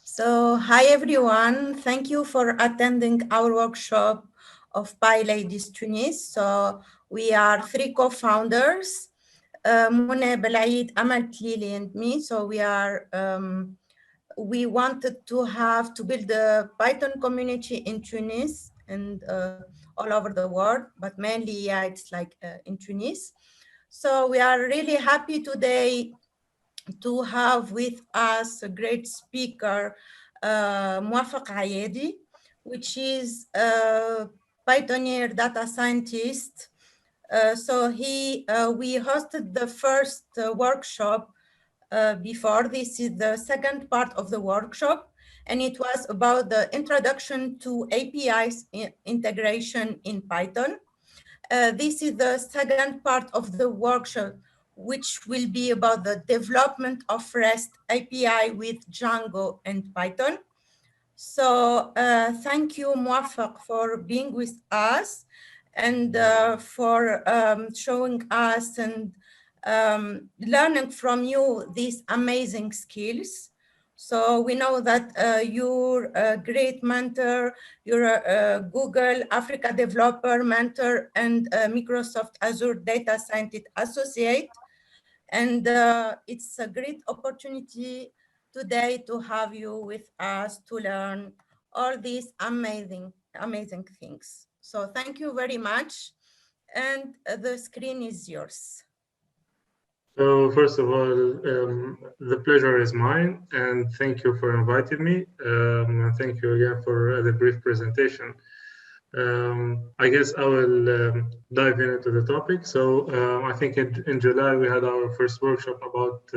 So, hi everyone. Thank you for attending our workshop of PyLadies Tunis. So, we are three co-founders, Mouna, BELAID, Amal, TLILI, and me. So, we wanted to build a Python community in Tunis and all over the world, but mainly, it's like in Tunis. So, we are really happy today to have with us a great speaker, Mouafek Ayadi, which is a Pythoneer Data Scientist. We hosted the first workshop before. This is the second part of the workshop, and it was about the introduction to APIs integration in Python. This is the second part of the workshop, which will be about the development of REST API with Django and Python. So thank you, Mouafek, for being with us and for showing us and learning from you these amazing skills. So we know that you're a great mentor, you're a Google Africa developer mentor and a Microsoft Azure Data Scientist Associate. And it's a great opportunity today to have you with us to learn all these amazing things. So thank you very much. And the screen is yours. So first of all, the pleasure is mine, and thank you for inviting me. And thank you again for the brief presentation. I guess I will dive into the topic. So I think in July we had our first workshop about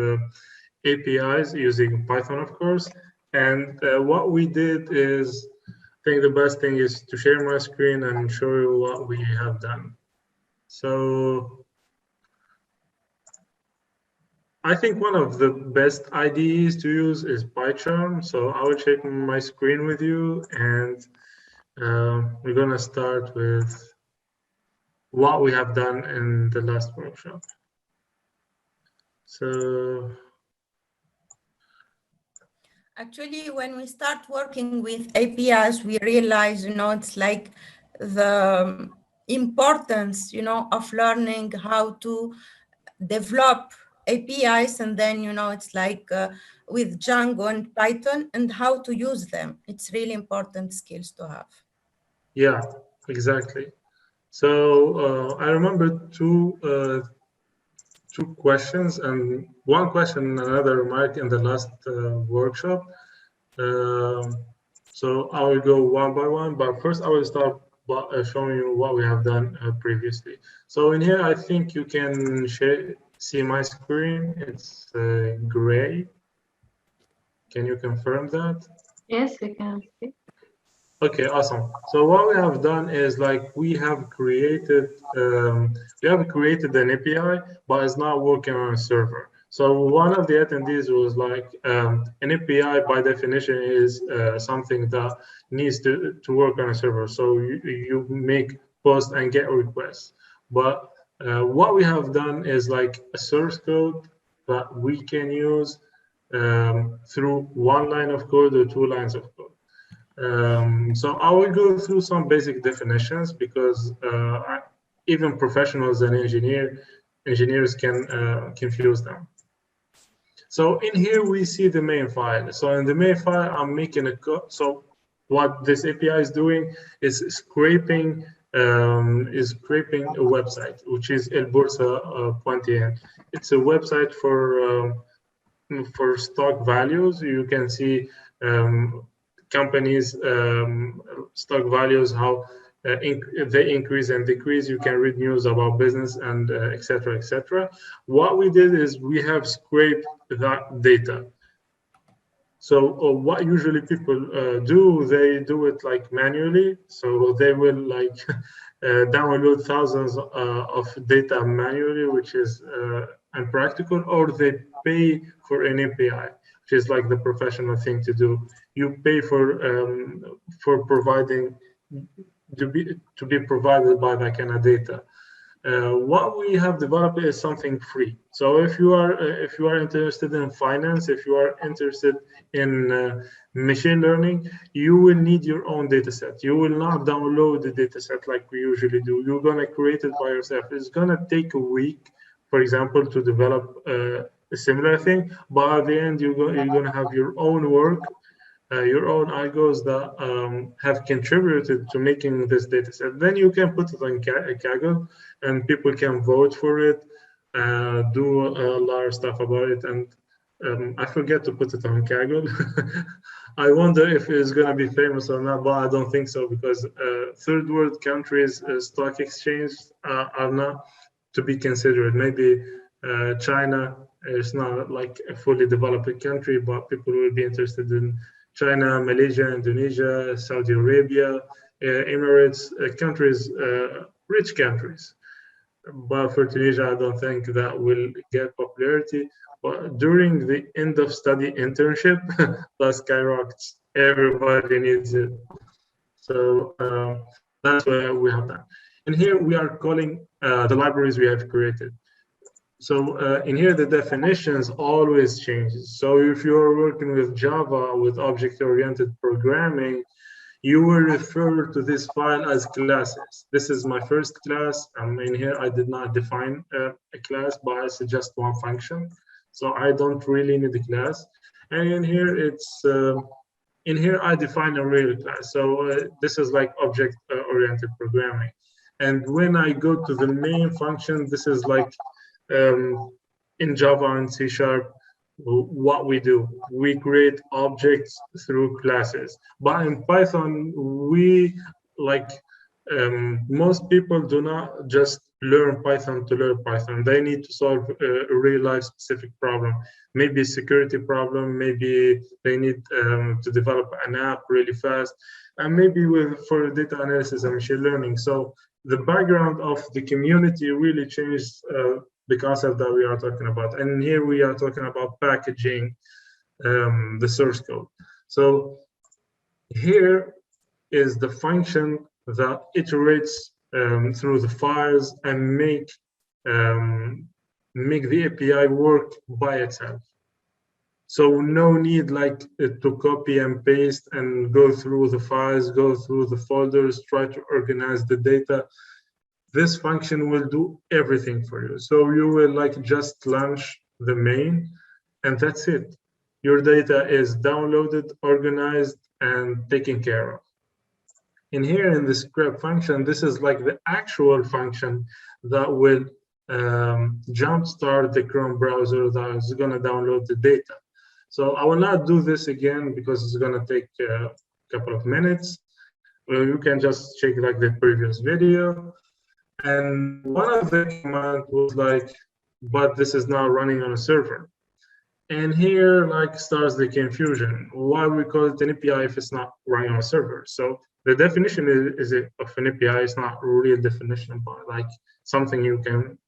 APIs using Python, of course. And what we did is, I think the best thing is to share my screen and show you what we have done. So I think one of the best IDEs to use is PyCharm. So I will share my screen with you, and we're going to start with what we have done in the last workshop. So actually, when we start working with APIs, we realize, it's like the importance, of learning how to develop APIs, and then, it's like with Django and Python and how to use them. It's really important skills to have. Yeah, exactly. So I remember two questions, and one question and another remark in the last workshop. So I will go one by one, but first I will start by showing you what we have done previously. So in here, I think you can see my screen. It's gray. Can you confirm that? Yes, we can see. Okay, awesome. So what we have done is we have created an API, but it's not working on a server. So one of the attendees was an API by definition is something that needs to work on a server. So you make post and get requests. But what we have done is a source code that we can use through one line of code or two lines of code. So I will go through some basic definitions because even professionals and engineers can confuse them. So in here we see the main file. So in the main file, I'm making a code. So what this API is doing is scraping a website, which is elbursa.in. It's a website for stock values. You can see companies' stock values, how they increase and decrease. You can read news about business and etc. etc. What we did is we have scraped that data. So what usually people do, they do it manually. So they will download thousands of data manually, which is impractical, or they pay for an API, which is the professional thing to do. You pay for providing to be provided by that kind of data. What we have developed is something free. So if you are interested in finance, if you are interested in machine learning, you will need your own data set. You will not download the data set like we usually do. You're going to create it by yourself. It's going to take a week, for example, to develop a similar thing, but at the end, you're going to have your own work, your own algos that have contributed to making this data set. Then you can put it on Kaggle and people can vote for it, do a lot of stuff about it. And I forget to put it on Kaggle. I wonder if it's going to be famous or not, but I don't think so, because third world countries' stock exchanges are not to be considered. Maybe China is not like a fully developed country, but people will be interested in China, Malaysia, Indonesia, Saudi Arabia, Emirates, countries, rich countries. But for Tunisia, I don't think that will get popularity. But during the end of study internship, that skyrockets. Everybody needs it. So that's what we have done. And here we are calling the libraries we have created. So in here, the definitions always changes. So if you're working with Java, with object-oriented programming, you will refer to this file as classes. This is my first class. In here, I did not define a class, but I suggest one function. So I don't really need a class. And in here, in here, I define a real class. So this is like object-oriented programming. And when I go to the main function, this is like in Java and C#, what we do, we create objects through classes. But in Python, we like most people do not just learn Python to learn Python. They need to solve a real life specific problem, maybe a security problem, maybe they need to develop an app really fast, and maybe for data analysis and machine learning. So the background of the community really changed the concept that we are talking about. And here we are talking about packaging the source code. So here is the function that iterates through the files and make the API work by itself. So no need like to copy and paste and go through the files, go through the folders, try to organize the data. This function will do everything for you. So you will like just launch the main and that's it. Your data is downloaded, organized, and taken care of. In here in the script function, this is like the actual function that will jumpstart the Chrome browser that is going to download the data. So I will not do this again because it's going to take a couple of minutes. You can just check like the previous video. And one of the commands was like, but this is now running on a server. And here like starts the confusion. Why we call it an API if it's not running on a server? So the definition of an API is not really a definition, but like something you can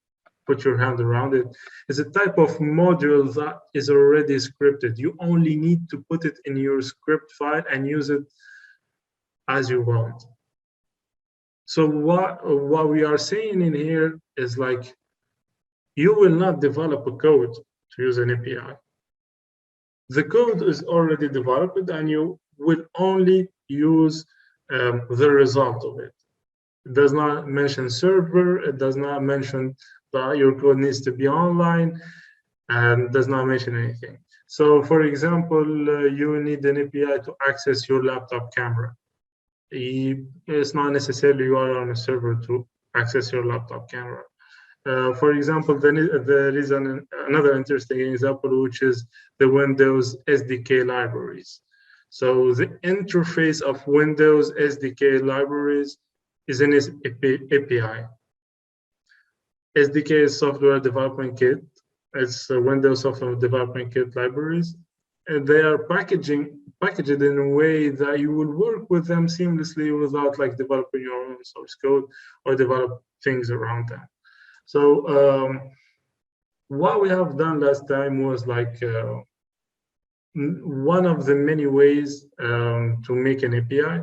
put your hand around it. It's a type of module that is already scripted. You only need to put it in your script file and use it as you want. So what we are saying in here is like, you will not develop a code to use an API. The code is already developed and you will only use the result of it. It does not mention server, it does not mention that your code needs to be online, and does not mention anything. So for example, you need an API to access your laptop camera. It's not necessarily you are on a server to access your laptop camera. For example, there is another interesting example, which is the Windows Sdk libraries. So the interface of Windows Sdk libraries is in its API. Sdk is software development kit. It's Windows software development kit libraries. And they are packaged in a way that you will work with them seamlessly without like developing your own source code or develop things around them. So what we have done last time was like one of the many ways to make an API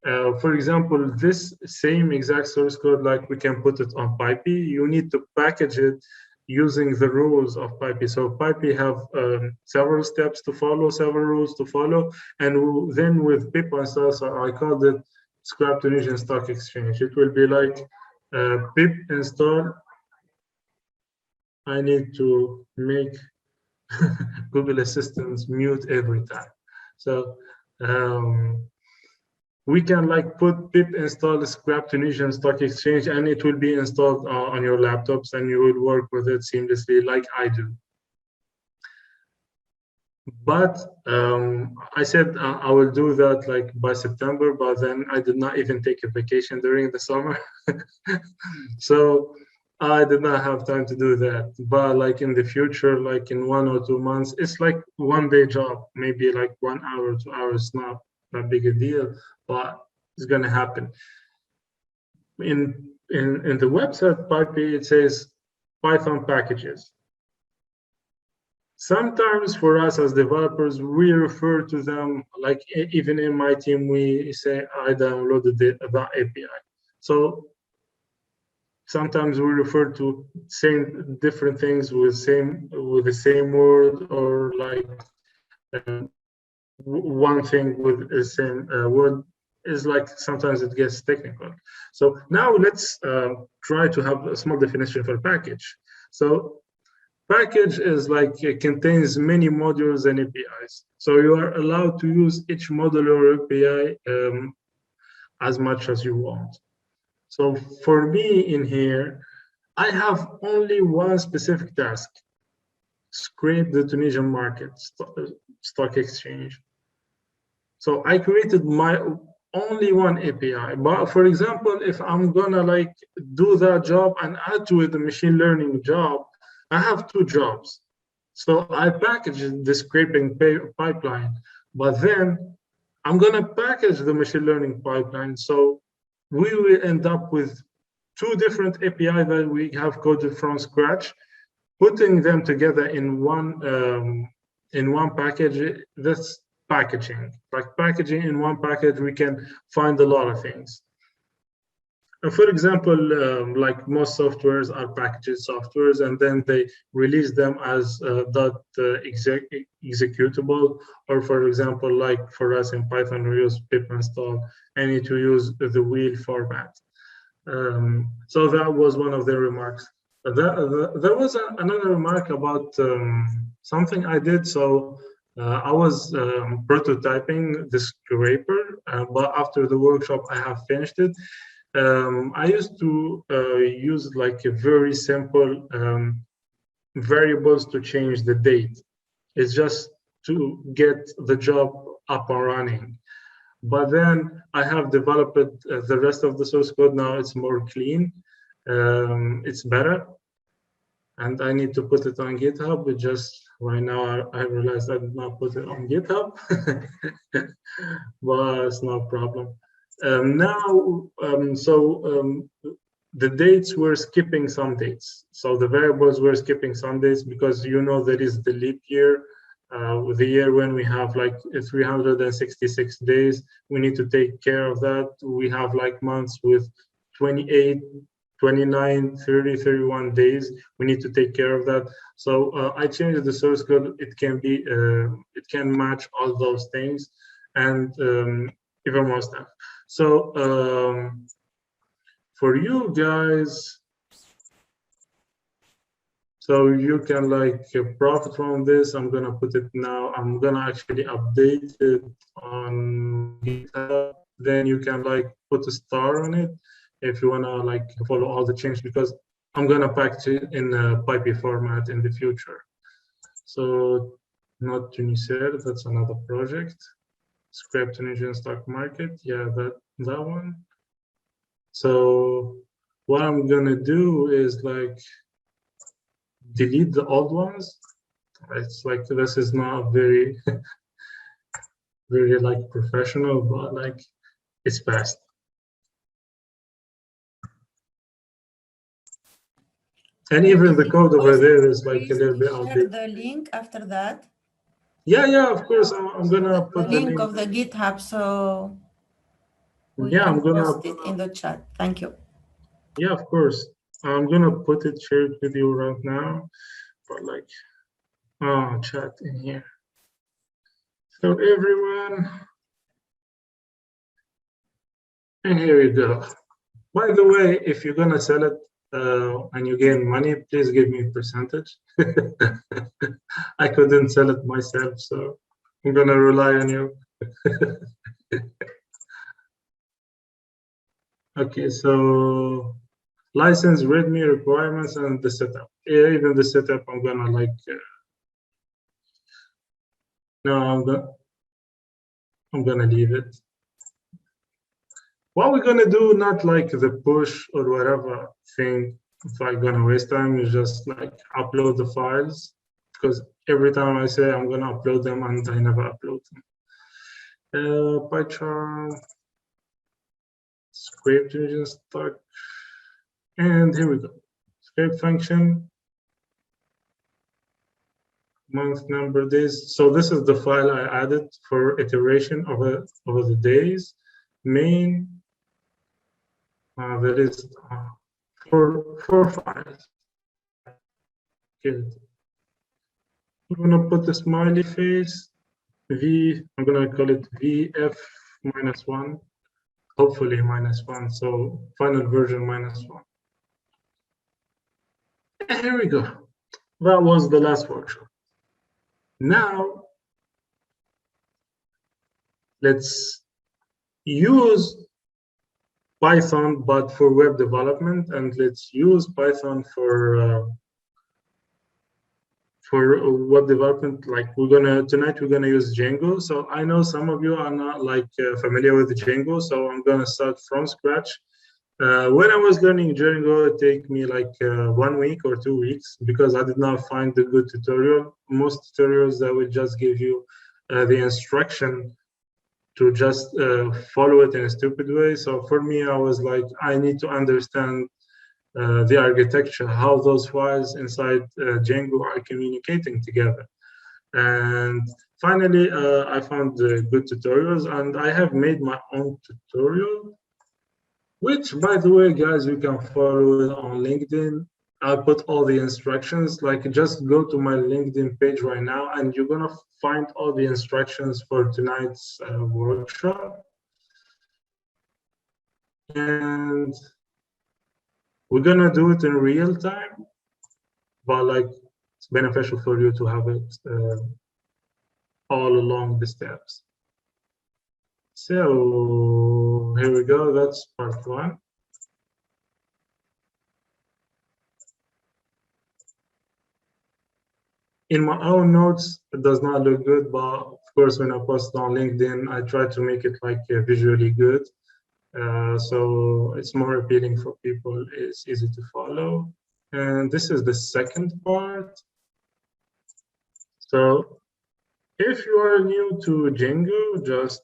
For example, this same exact source code, like we can put it on Python, you need to package it using the rules of Python. So Python have several steps to follow, several rules to follow, and then with pip install, so I called it Scrap Tunisian Stock Exchange. It will be like pip install. I need to make Google Assistants mute every time. So we can like put pip install Scrap Tunisian Stock Exchange, and it will be installed on your laptops, and you will work with it seamlessly like I do. But I said I will do that like by September, but then I did not even take a vacation during the summer. So I did not have time to do that. But like in the future, like in 1 or 2 months, it's like one-day job, maybe like 1 hour, 2 hours, not that big a deal, but it's gonna happen. In the website Python, it says Python packages. Sometimes for us as developers, we refer to them, like even in my team, we say I downloaded the API. So sometimes we refer to same different things with the same word, or like one thing with the same word is like sometimes it gets technical. So now let's try to have a small definition for package. So package is like it contains many modules and APIs. So you are allowed to use each module or API as much as you want. So for me in here, I have only one specific task: scrape the Tunisian market stock exchange. So I created my only one API. But for example, if I'm gonna like do that job and add to it the machine learning job, I have 2 jobs. So I packaged the scraping pipeline, but then I'm gonna package the machine learning pipeline. So we will end up with 2 different API that we have coded from scratch, putting them together in one package. That's packaging. Like packaging in one package, we can find a lot of things. And for example, like most softwares are packaged softwares, and then they release them as executable. Or for example, like for us in Python, we use pip install, and it will use the wheel format. So that was one of the remarks. There was another remark about something I did. So I was prototyping the scraper, but after the workshop, I have finished it. I used to use like a very simple variables to change the date. It's just to get the job up and running. But then I have developed the rest of the source code. Now it's more clean. It's better. And I need to put it on GitHub. But just right now, I realized I did not put it on GitHub. But it's no problem. The dates, we're skipping some dates. So the variables, we're skipping some dates because there is the leap year. The year when we have like 366 days, we need to take care of that. We have like months with 28, 29, 30, 31 days. We need to take care of that. So I changed the source code. It can match all those things and even more stuff. So for you guys, so you can like profit from this. I'm gonna put it now. I'm gonna actually update it on GitHub. Then you can like put a star on it if you wanna like follow all the changes, because I'm gonna package it in a Python format in the future. So not Tunisair, that's another project. Scrap Tunisian stock market, yeah, that one. So what I'm gonna do is like delete the old ones. It's like this is not very very like professional, but like it's fast. And even the code over there is like a little bit outdated. The link after that. Yeah, of course. I'm gonna put the link of the GitHub. So We Yeah, can I'm gonna post it in the chat. Thank you. Yeah, of course. I'm gonna put it shared with you right now, but like, chat in here. So everyone, and here you go. By the way, if you're gonna sell it and you gain money, please give me a percentage. I couldn't sell it myself, so I'm gonna rely on you. Okay, so license, README requirements, and the setup. Yeah, even the setup, I'm gonna like. No, I'm gonna leave it. What we're gonna do, not like the push or whatever thing, if I'm gonna waste time, is just like upload the files, because every time I say I'm gonna upload them and I never upload them. PyCharm, scrape Tunisian Stock, and here we go. Scrape function, month, number, days. So this is the file I added for iteration over the days. Main, there is four files. Good. I'm gonna put the smiley face, I'm gonna call it VF -1, hopefully -1, so final version -1. And here we go. That was the last workshop. Now, let's use Python, but for web development, and let's use Python for web development. Like tonight we're gonna use Django. So I know some of you are not like familiar with Django, so I'm gonna start from scratch. When I was learning Django, it took me like 1 week or 2 weeks because I did not find the good tutorial. Most tutorials that will just give you the instruction to just follow it in a stupid way. So for me, I was like, I need to understand the architecture, how those files inside Django are communicating together. And finally, I found good tutorials, and I have made my own tutorial, which, by the way, guys, you can follow it on LinkedIn. I put all the instructions, like just go to my LinkedIn page right now, and you're gonna find all the instructions for tonight's workshop. And we're gonna do it in real time, but like it's beneficial for you to have it all along the steps. So here we go, that's part 1. In my own notes, it does not look good, but of course, when I post on LinkedIn, I try to make it like visually good. So it's more appealing for people, it's easy to follow. And this is the second part. So if you are new to Django, just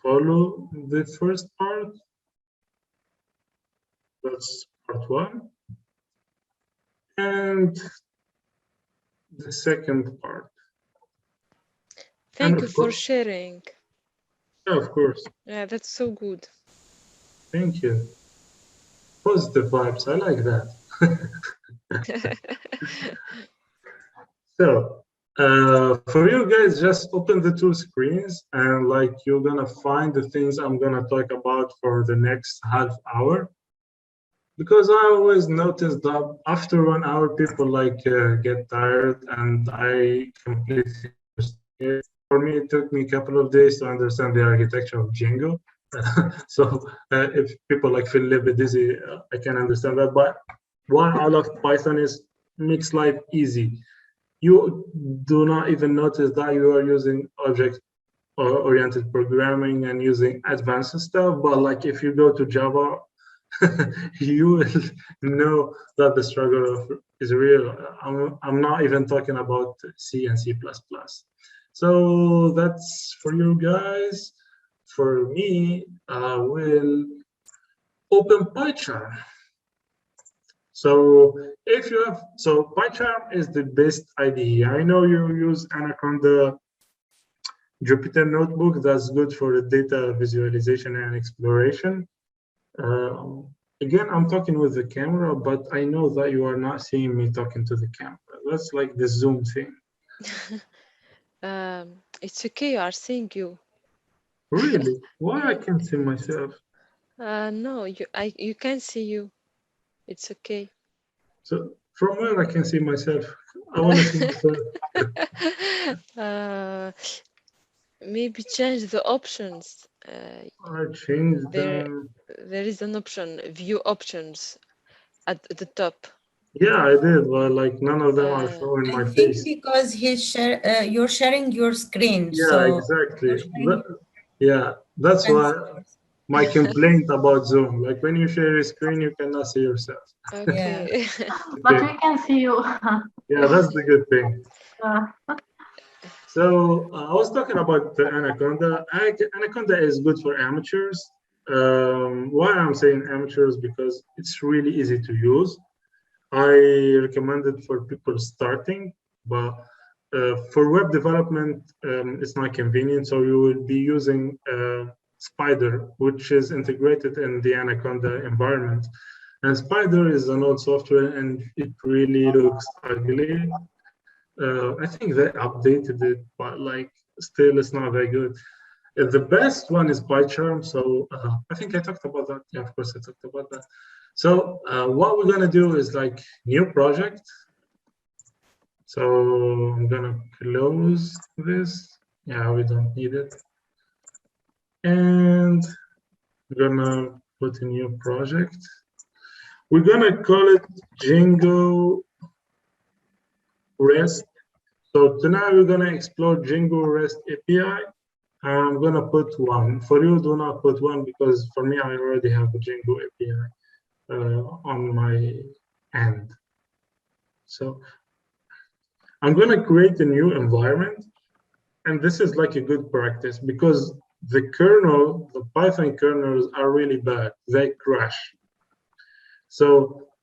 follow the first part. That's part 1. And the second part. Thank you for sharing. Yeah, of course. Yeah, that's so good. Thank you. Positive vibes, I like that. So, for you guys, just open the 2 screens and like you're gonna find the things I'm gonna talk about for the next half hour. Because I always notice that after 1 hour, people like get tired, and I completely understand. For me, it took me a couple of days to understand the architecture of Django. So if people like feel a little bit dizzy, I can understand that. But what I love Python is makes life easy. You do not even notice that you are using object-oriented programming and using advanced stuff. But like if you go to Java, you will know that the struggle is real. I'm not even talking about C and C++. So that's for you guys. For me, I will open PyCharm. So if you have, PyCharm is the best IDE. I know you use Anaconda, Jupyter Notebook, that's good for the data visualization and exploration. Again, I'm talking with the camera, but I know that you are not seeing me talking to the camera. That's like the Zoom thing. It's okay, you are seeing you. Really? Why I can't see myself? No, you can see you. It's okay. So from where I can see myself? I want to see myself. Maybe change the options. I changed There, them. there is an option, view options at the top. Yeah, I did, but like none of them are showing I my think face. because you're sharing your screen, Yeah, so exactly. you're sharing Yeah, that's your why my complaint about Zoom. Like when you share your screen, you cannot see yourself. Yeah. Okay. But Okay. we can see you. Yeah, that's the good thing. Uh, So I was talking about the Anaconda. Anaconda is good for amateurs. Why I'm saying amateurs? Because it's really easy to use. I recommend it for people starting, but for web development, it's not convenient. So you will be using Spider, which is integrated in the Anaconda environment. And Spider is an old software, and it really looks ugly. I think they updated it, but like still, it's not very good. The best one is PyCharm. So I think I talked about that. Yeah, of course I talked about that. So what we're gonna do is like new project. So I'm gonna close this. Yeah, we don't need it. And we're gonna put a new project. We're gonna call it Django REST. So tonight we're gonna explore Django REST API. I'm gonna put one. For you, do not put one because for me, I already have a Django API on my end. So I'm gonna create a new environment, and this is like a good practice because the kernel, the Python kernels are really bad. They crash. So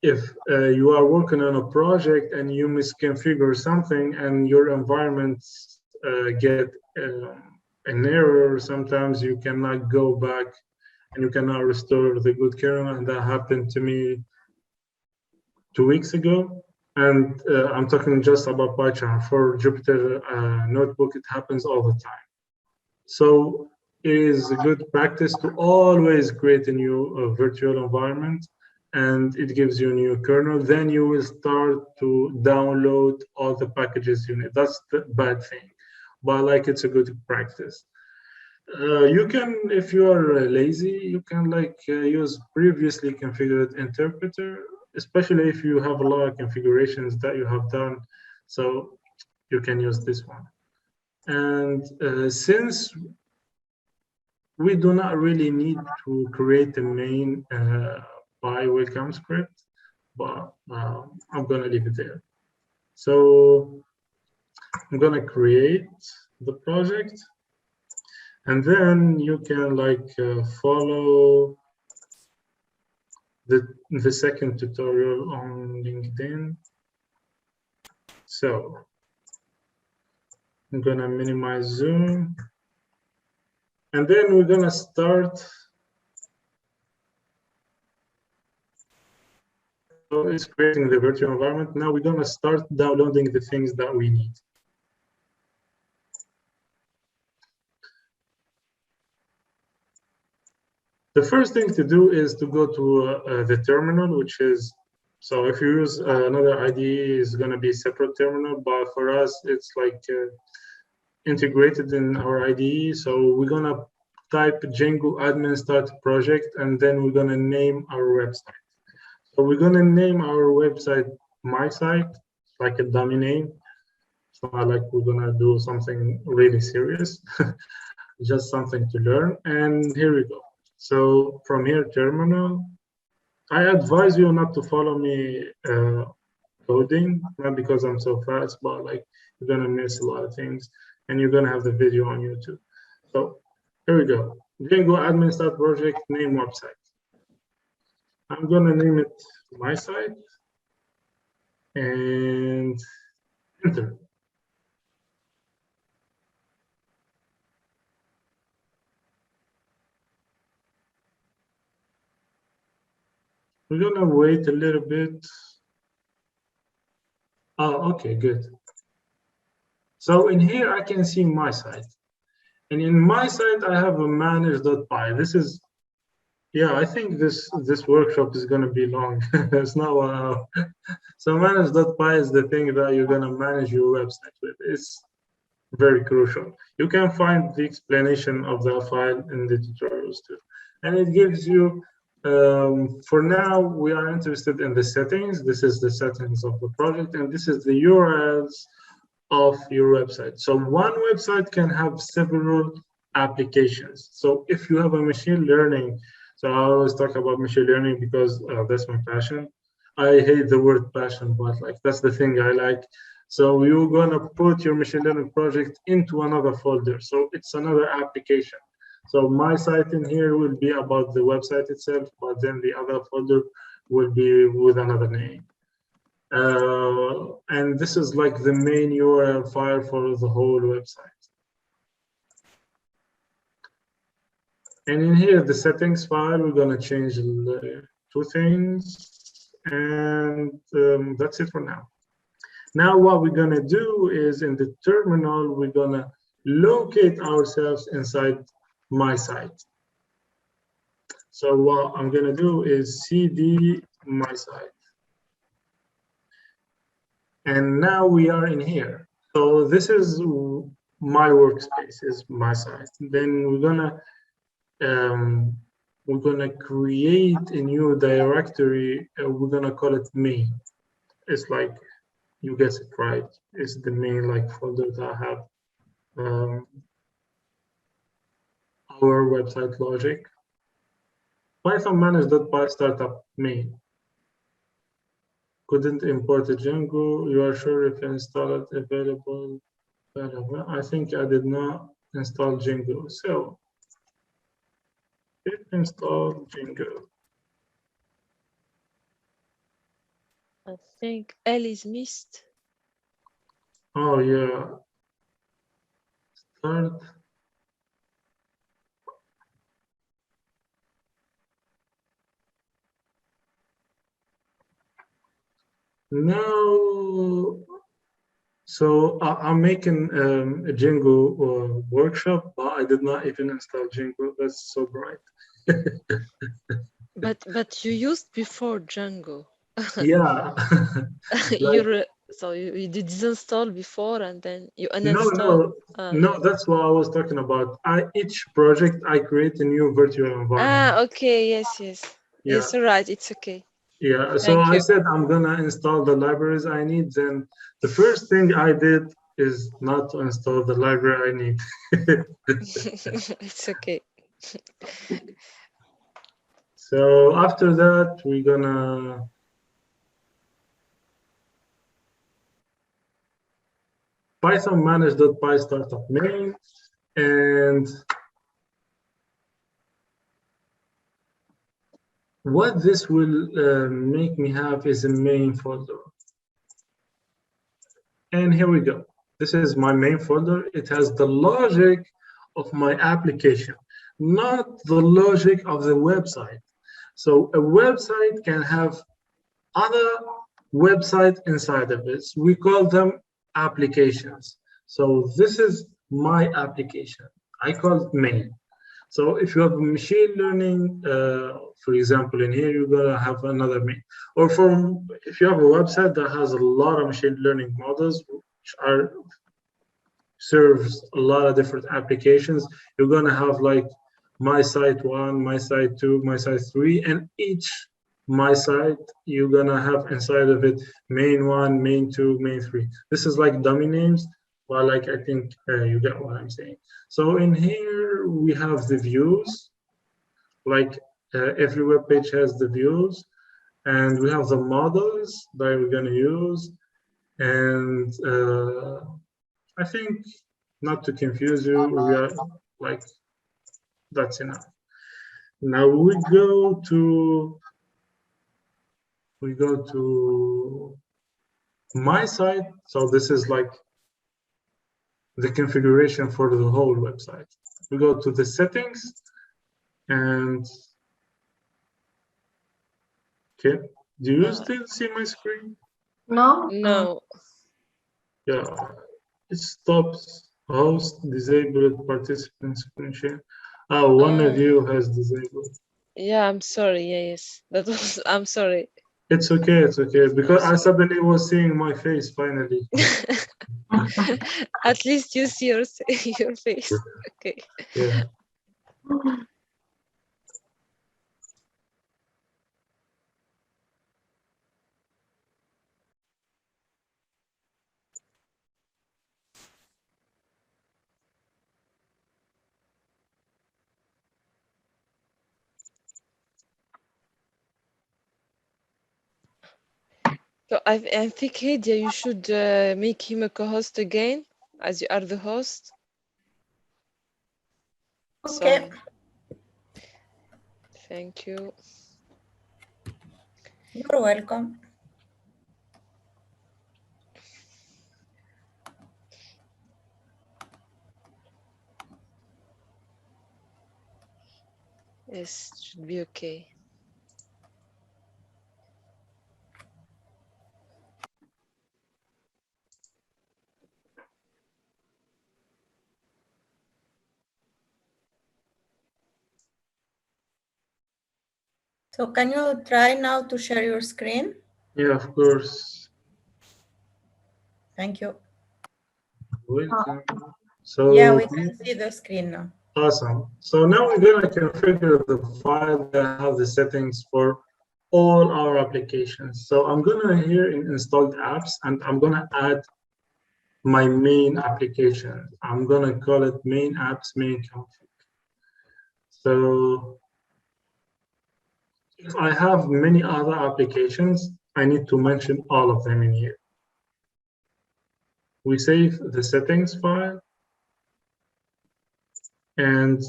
if you are working on a project and you misconfigure something and your environments get an error, sometimes you cannot go back and you cannot restore the good kernel. And that happened to me 2 weeks ago. And I'm talking just about PyCharm. For Jupyter Notebook, it happens all the time. So it is a good practice to always create a new virtual environment, and it gives you a new kernel. Then you will start to download all the packages you need. That's the bad thing, but like it's a good practice. You can, if you are lazy, you can like use previously configured interpreter, especially if you have a lot of configurations that you have done. So you can use this one. And since we do not really need to create a main Py welcome script, but I'm gonna leave it there. So I'm gonna create the project, and then you can like follow the second tutorial on LinkedIn. So I'm gonna minimize Zoom, and then we're gonna start. So it's creating the virtual environment. Now we're gonna start downloading the things that we need. The first thing to do is to go to the terminal, which is, so if you use another IDE, it's going to be a separate terminal, but for us, it's like integrated in our IDE. So we're going to type Django admin start project, and then we're going to name our website. So we're going to name our website my site, like a dummy name. It's not like we're going to do something really serious, just something to learn. And here we go. So from here, terminal, I advise you not to follow me coding, not because I'm so fast, but like you're gonna miss a lot of things and you're gonna have the video on YouTube. So here we go. Django admin start project, name website. I'm gonna name it my site and enter. We're gonna wait a little bit. Oh, okay, good. So in here, I can see my site. And in my site, I have a manage.py. This is, yeah, I think this workshop is gonna be long. It's not 1 hour. So manage.py is the thing that you're gonna manage your website with. It's very crucial. You can find the explanation of the file in the tutorials too. And it gives you, for now, we are interested in the settings. This is the settings of the project, and this is the URLs of your website. So one website can have several applications. So if you have a machine learning, so I always talk about machine learning because that's my passion. I hate the word passion, but like that's the thing I like. So you're gonna put your machine learning project into another folder. So it's another application. So my site in here will be about the website itself, but then the other folder will be with another name. And this is like the main URL file for the whole website. And in here, the settings file, we're gonna change the 2 things, and that's it for now. Now what we're gonna do is in the terminal, we're gonna locate ourselves inside my site. So what I'm gonna do is cd my site. And now we are in here. So this is my workspace, is my site. Then we're gonna create a new directory. We're gonna call it main. It's like, you guess it right. It's the main like folder that I have our website logic. Python manage.py startup main. Couldn't import a Django. You are sure if installed available? I think I did not install Django. So if install Django. I think L is missed. Oh yeah. Start. Now, so I'm making a Django workshop, but I did not even install Django. That's so bright. But you used before Django. Yeah. So you did disinstall before and then you No, uninstall. no, that's what I was talking about. Each project I create a new virtual environment. Okay, yes. Yeah. Yes, all right, it's okay. Yeah, so Thank I you. said I'm gonna install the libraries I need. Then the first thing I did is not to install the library I need. It's okay. So after that, we're gonna Python manage.py startup main, and what this will make me have is a main folder. And here we go. This is my main folder. It has the logic of my application, not the logic of the website. So a website can have other websites inside of it. We call them applications. So this is my application. I call it main. So if you have machine learning, for example, in here, you're gonna have another main. Or if you have a website that has a lot of machine learning models, which serves a lot of different applications, you're gonna have like my site 1, my site 2, my site 3, and each my site you're gonna have inside of it main 1, main 2, main 3. This is like dummy names. Well, like I think you get what I'm saying. So in here we have the views, like every web page has the views, and we have the models that we're gonna use. And I think, not to confuse you, we are like, that's enough. Now we go to my site. So this is like the configuration for the whole website. We go to the settings, and Okay. Do you still see my screen? No? No. Yeah. It stops host disabled participants screen share. Oh, one of you has disabled. Yeah, I'm sorry. Yes, that was. I'm sorry. It's okay. It's okay because I suddenly was seeing my face finally. At least you see your your face. Okay. Yeah. So I think Hédia, you should make him a co-host again, as you are the host. Okay. So, thank you. You're welcome. Yes, should be okay. So can you try now to share your screen? Yeah, of course. Thank you. Welcome. So Yeah, we can see the screen now. awesome. So now we're gonna configure the file that have the settings for all our applications. So I'm gonna here in installed apps, and I'm gonna add my main application. I'm gonna call it main apps main config. So if I have many other applications, I need to mention all of them in here. We save the settings file, and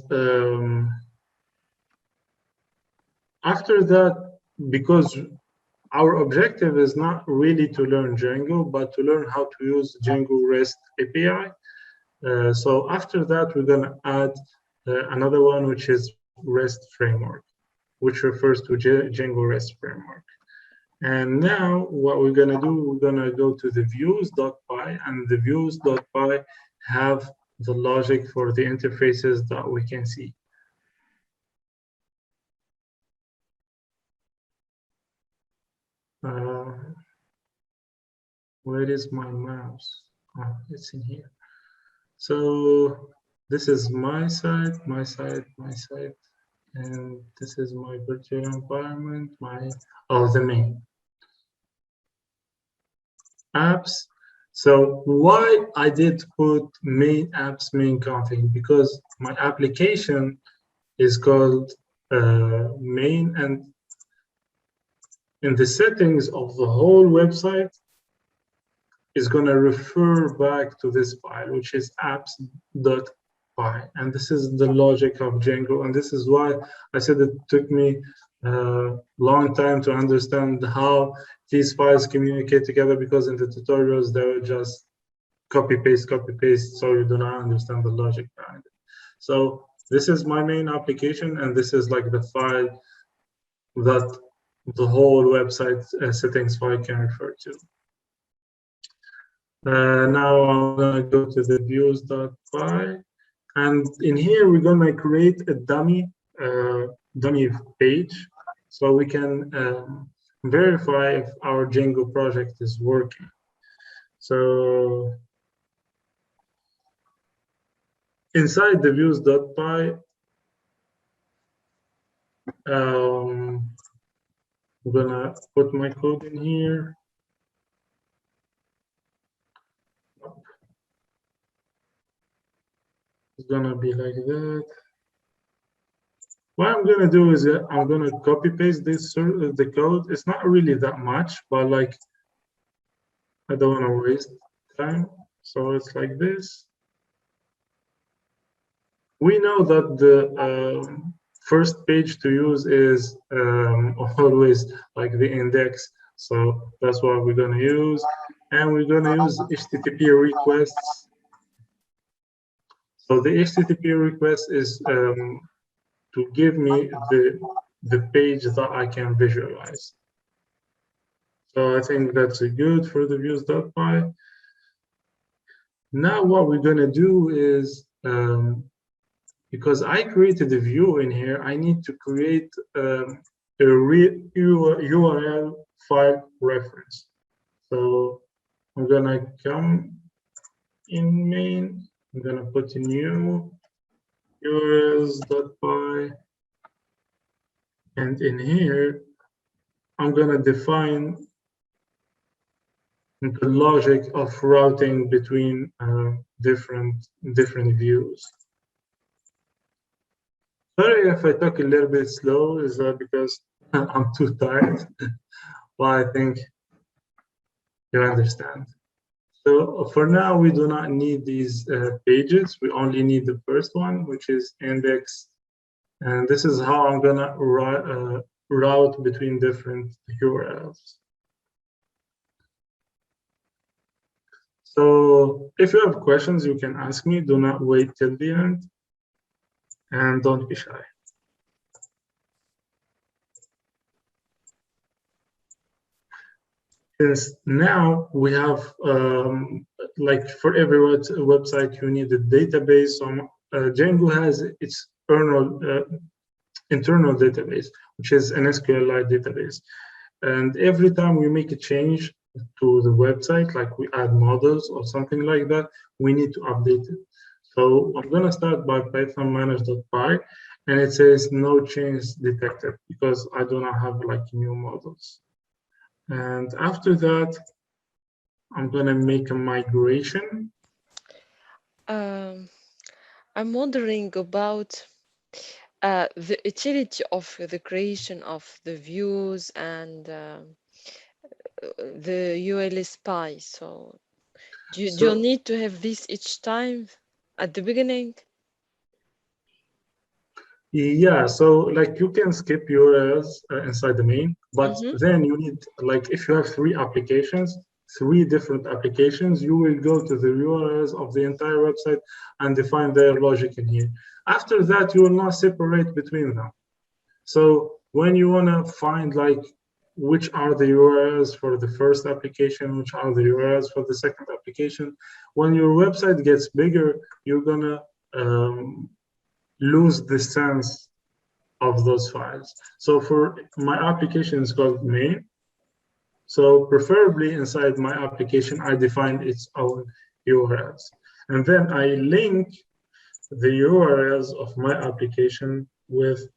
after that, because our objective is not really to learn Django, but to learn how to use Django REST API. So after that, we're going to add another one, which is REST framework, which refers to Django REST framework. And now what we're going to do, we're going to go to the views.py, and the views.py have the logic for the interfaces that we can see. Where is my mouse? Oh, it's in here. So this is my site, my site, my site, and this is my virtual environment, the main apps. So why I did put main apps main config? Because my application is called main, and in the settings of the whole website is going to refer back to this file, which is apps.py. And this is the logic of Django. And this is why I said it took me a long time to understand how these files communicate together, because in the tutorials, they were just copy, paste, so you do not understand the logic behind it. So this is my main application, and this is like the file that the whole website settings file can refer to. Now I'm gonna go to the views.py, and in here we're gonna create a dummy page, so we can verify if our Django project is working. So inside the views.py, I'm gonna put my code in here. It's gonna be like that. What I'm gonna do is I'm gonna copy paste this the code. It's not really that much, but like I don't want to waste time. So it's like this. We know that the first page to use is always like the index. So that's what we're gonna use, and we're gonna use HTTP requests. So the HTTP request is to give me the page that I can visualize. So I think that's good for the views.py. Now what we're gonna do is, because I created a view in here, I need to create a URL file reference. So I'm gonna come in main, I'm gonna put a new urls.py, and in here, I'm gonna define the logic of routing between different views. Sorry if I talk a little bit slow, is that because I'm too tired? Well, I think you understand. So for now, we do not need these pages. We only need the first one, which is index. And this is how I'm gonna route between different URLs. So if you have questions, you can ask me. Do not wait till the end. And don't be shy. Since now we have, like for every website, you need a database. So Django has its internal database, which is an SQLite database. And every time we make a change to the website, like we add models or something like that, we need to update it. So I'm going to start by python manage.py, and it says no change detected because I do not have like new models. And after that, I'm going to make a migration. I'm wondering about the utility of the creation of the views and the ULSPy. So do you need to have this each time at the beginning? Yeah, so like you can skip URLs inside the main, but then you need, like if you have three different applications, you will go to the URLs of the entire website and define their logic in here. After that, you will not separate between them. So when you want to find like which are the URLs for the first application, which are the URLs for the second application, when your website gets bigger, you're gonna lose the sense of those files. So for my application is called main. So preferably inside my application, I define its own URLs. And then I link the URLs of my application with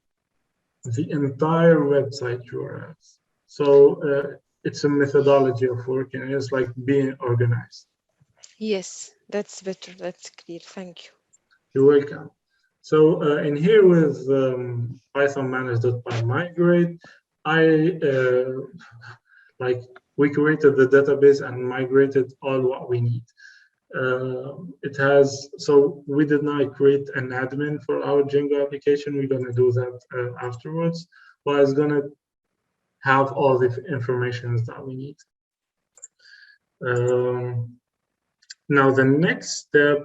the entire website URLs. So it's a methodology of working. It's like being organized. Yes, that's better. That's clear. Thank you. You're welcome. So in here with Python manage.py migrate, we created the database and migrated all what we need. So we did not create an admin for our Django application. We're going to do that afterwards, but it's going to have all the information that we need. Now the next step,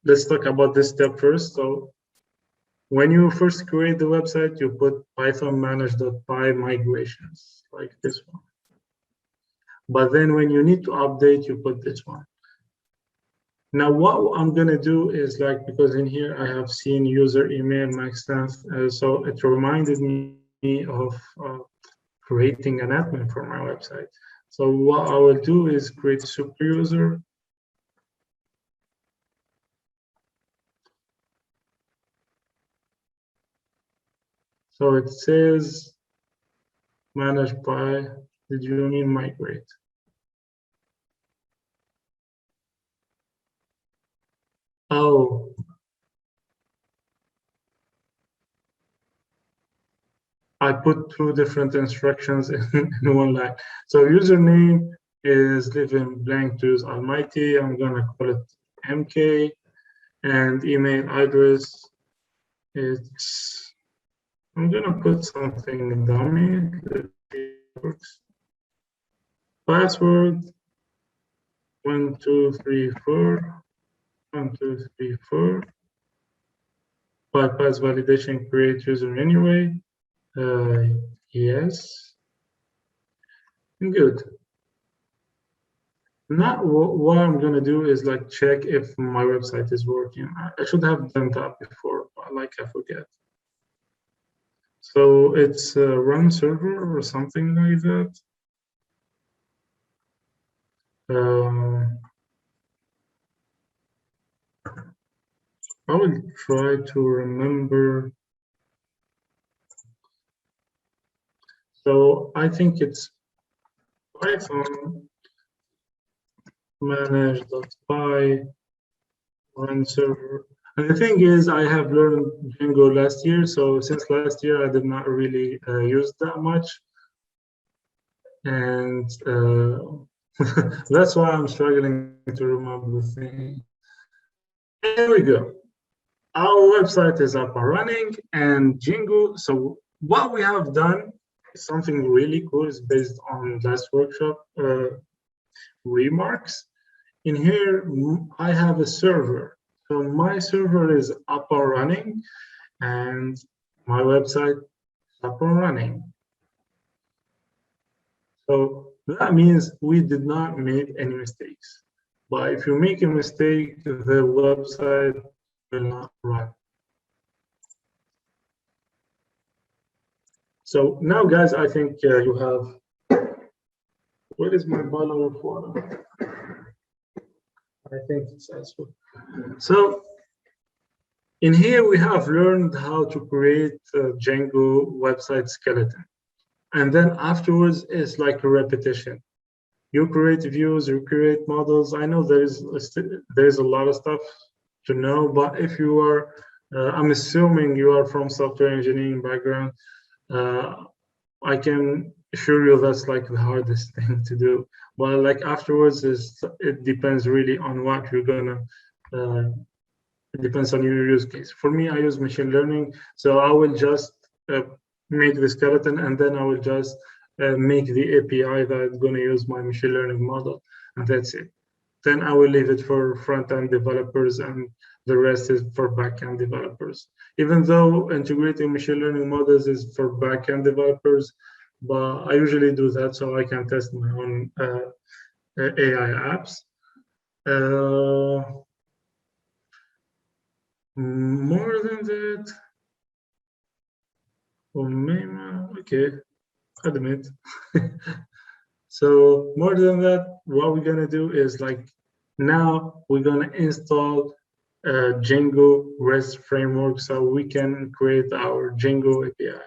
let's talk about this step first. So when you first create the website, you put python manage.py migrations, like this one. But then when you need to update, you put this one. Now what I'm gonna do is like, because in here I have seen user email max length, so it reminded me of creating an admin for my website. So what I will do is create a super user. So it says manage by, did you mean migrate? Oh. I put two different instructions in one line. So username is leaving blank to use Almighty. I'm gonna call it MK, and email address it's, I'm gonna put something dummy. Let's see if it works. Password 1234 1234. Bypass validation, create user anyway. Yes. Good. Now what I'm gonna do is like check if my website is working. I should have done that before, but like I forget. So it's a run server or something like that. I will try to remember. So I think it's Python manage.py run server. And the thing is, I have learned Django last year. So since last year, I did not really use that much. And that's why I'm struggling to remember the thing. Here we go. Our website is up and running, and Django. So what we have done is something really cool. It's based on last workshop remarks. In here, I have a server. So my server is up and running, and my website is up and running. So that means we did not make any mistakes. But if you make a mistake, the website will not run. So now, guys, I think you have. What is my bottle of water? I think it's Azure. So in here, we have learned how to create a Django website skeleton. And then afterwards, it's like a repetition. You create views, you create models. I know there's a lot of stuff to know, but if you are, I'm assuming you are from software engineering background, I can assure you that's like the hardest thing to do. But like afterwards, it depends really on what you're gonna. It depends on your use case. For me, I use machine learning, so I will just make the skeleton, and then I will just make the API that's going to use my machine learning model, and that's it. Then I will leave it for front-end developers, and the rest is for back-end developers. Even though integrating machine learning models is for back-end developers, but I usually do that so I can test my own AI apps. More than that, okay, admit. So more than that, what we're gonna do is like now we're gonna install Django REST framework so we can create our Django API.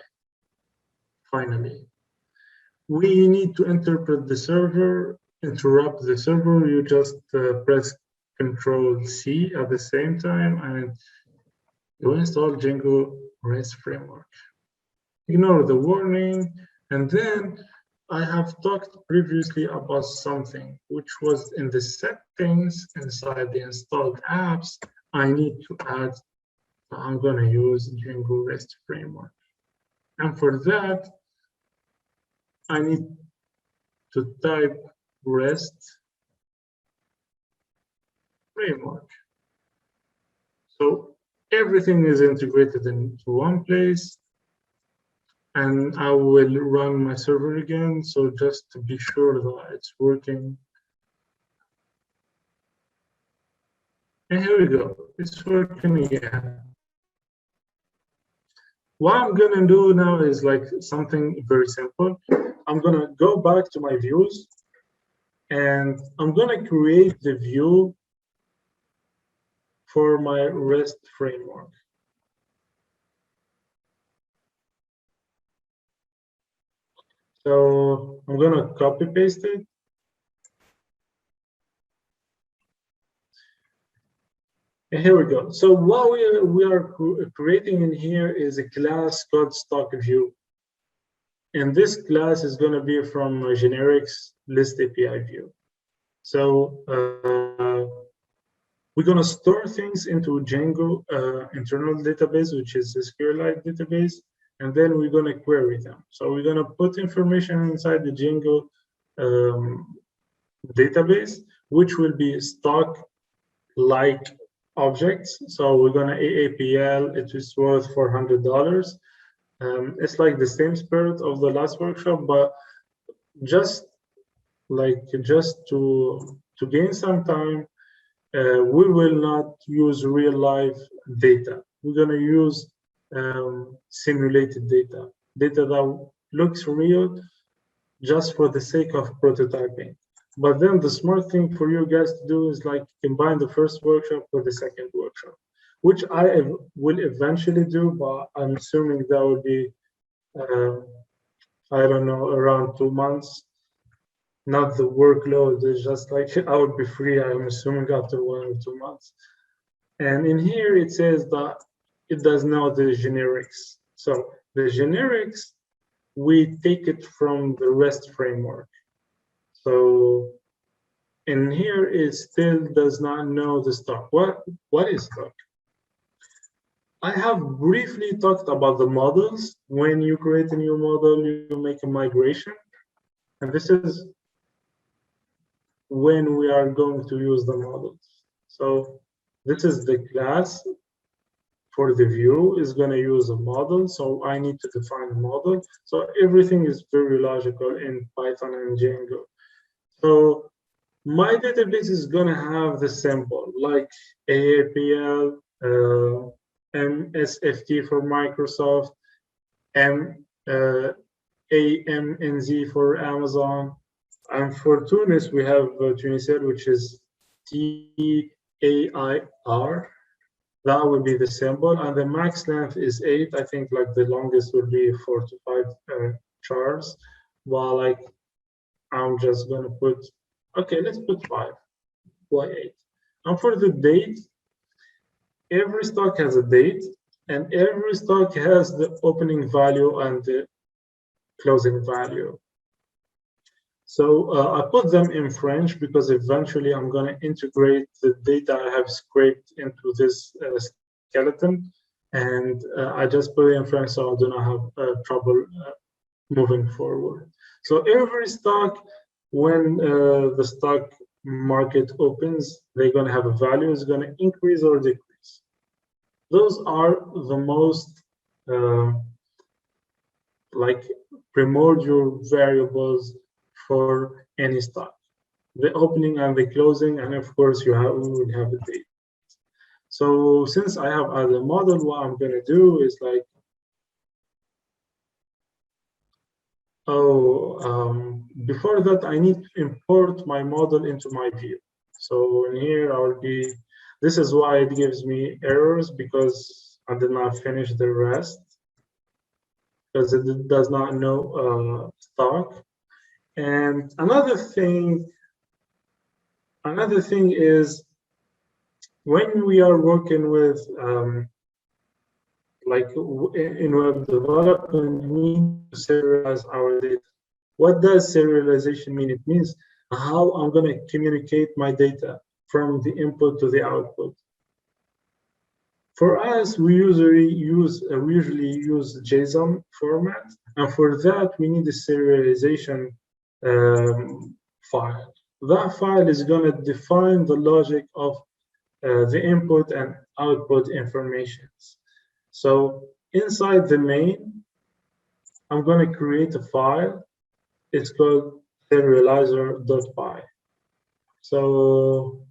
Finally, we need to interpret the server, interrupt the server. You just press Control-C at the same time, and you install Django REST framework. Ignore the warning, and then I have talked previously about something which was in the settings inside the installed apps. I need to add, I'm going to use Django REST framework. And for that, I need to type REST framework. So everything is integrated into one place. And I will run my server again. So just to be sure that it's working. And here we go, it's working again. What I'm gonna do now is like something very simple. I'm gonna go back to my views and I'm gonna create the view for my REST framework. So I'm gonna copy paste it. And here we go. So what we are creating in here is a class called stock view. And this class is going to be from a generics list API view. So we're going to store things into Django internal database, which is a SQLite database, and then we're going to query them. So we're going to put information inside the Django database, which will be stock-like objects. So we're going to AAPL, it is worth $400. It's like the same spirit of the last workshop, but just to gain some time, we will not use real life data. We're going to use simulated data that looks real just for the sake of prototyping. But then the smart thing for you guys to do is like combine the first workshop with the second workshop, which I will eventually do, but I'm assuming that will be, I don't know, around 2 months. Not the workload, it's just like I would be free, I'm assuming, after 1 or 2 months. And in here it says that it does know the generics. So the generics, we take it from the REST framework. So in here it still does not know the stock. What is stock? I have briefly talked about the models. When you create a new model, you make a migration. And this is when we are going to use the models. So this is the class for the view is going to use a model. So I need to define a model. So everything is very logical in Python and Django. So my database is going to have the symbol like AAPL, MSFT for Microsoft, AMNZ for Amazon. And for Tunis, we have Tunisian, which is TAIR. That will be the symbol. And the max length is 8. I think like the longest will be 4 to 5 chars. While like I'm just going to put, okay, let's put 5. Why 8? And for the date, every stock has a date, and every stock has the opening value and the closing value. So I put them in French because eventually I'm going to integrate the data I have scraped into this skeleton, and I just put it in French so I do not have trouble moving forward. So every stock, when the stock market opens, they're going to have a value. It's going to increase or decrease. Those are the most like primordial variables for any stock: the opening and the closing, and of course we will have a date. So since I have other model, what I'm going to do is like, before that I need to import my model into my view. So in here I'll be, this is why it gives me errors, because I did not finish the rest, because it does not know stock. And another thing is, when we are working with like in web development, we need to serialize our data. What does serialization mean? It means how I'm going to communicate my data from the input to the output. For us, we usually use JSON format, and for that we need a serialization file. That file is going to define the logic of the input and output informations. So inside the main, I'm going to create a file. It's called serializer.py. So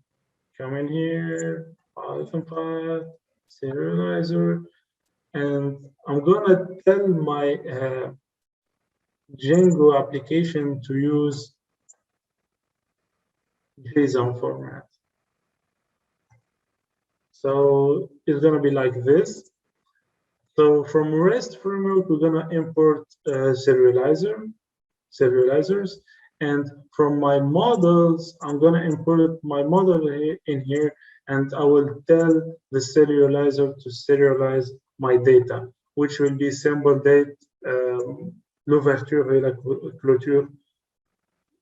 come in here, Python file, serializer, and I'm going to tell my Django application to use JSON format. So it's going to be like this. So from REST framework, we're going to import serializers. And from my models, I'm going to import my model in here, and I will tell the serializer to serialize my data, which will be symbol date, l'ouverture et la clôture,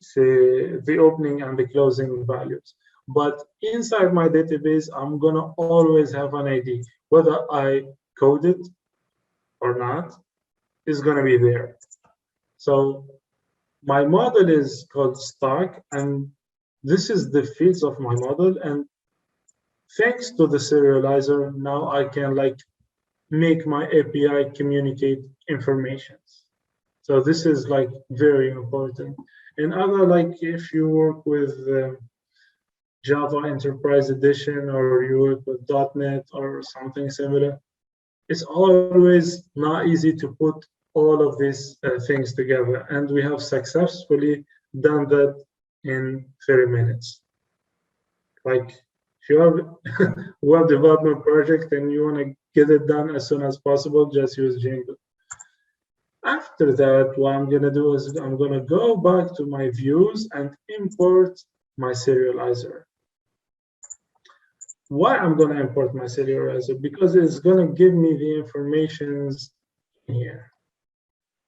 c'est the opening and the closing values. But inside my database, I'm going to always have an ID. Whether I code it or not, is going to be there. So my model is called stock, and this is the fields of my model. And thanks to the serializer, now I can like make my API communicate information. So this is like very important. And other, like if you work with Java Enterprise Edition or you work with .NET or something similar, it's always not easy to put all of these things together. And we have successfully done that in 30 minutes. Like if you have a web development project and you want to get it done as soon as possible, just use Django. After that, what I'm going to do is I'm going to go back to my views and import my serializer. Why I'm going to import my serializer? Because it's going to give me the information here